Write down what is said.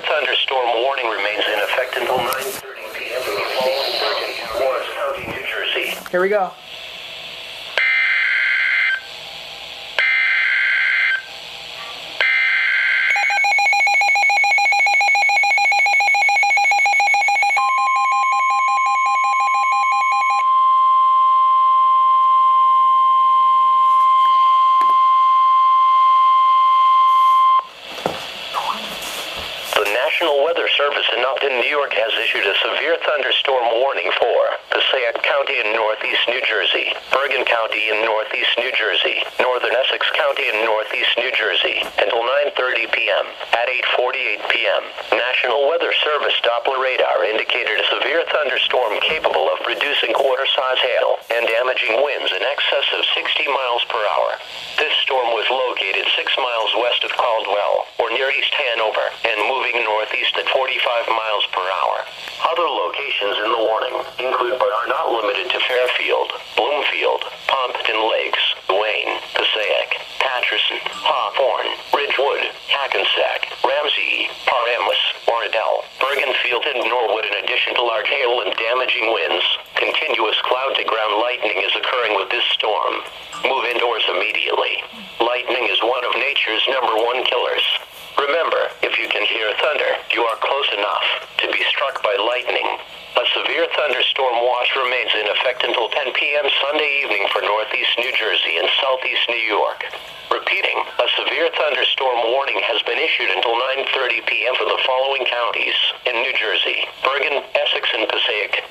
Thunderstorm warning remains in effect until 9:30 p.m. for the following 30 Morris County, New Jersey. Here we go. The National Weather Service in Upton, New York has issued a severe thunderstorm warning for Passaic County in northeast New Jersey, Bergen County in northeast New Jersey, northern Essex County in northeast New Jersey, until 9:30 p.m. At 8:48 p.m., National Weather Service Doppler radar indicated a severe thunderstorm capable of producing quarter-size hail and damaging winds in excess of 60 miles per hour. This storm was located 6 miles west of Caldwell, or near East Hanover, and moving northeast at 45 miles per hour. Other locations in the warning include but are not limited to Fairfield, Bloomfield, Pompton Lakes, Wayne, Passaic, Paterson, Hawthorne, Ridgewood, Hackensack, Ramsey, Paramus, Oradell, Bergenfield, and Norwood. In addition to large hail and damaging winds, continuous cloud-to-ground lightning is occurring with this storm. Move indoors immediately. Lightning is one of nature's #1 killers. Remember, if you can hear thunder, you are close enough to be struck by lightning. A severe thunderstorm watch remains in effect until 10 p.m. Sunday evening for northeast New Jersey and southeast New York. Repeating, a severe thunderstorm warning has been issued until 9:30 p.m. for the following counties in New Jersey: Bergen, Essex, and Passaic,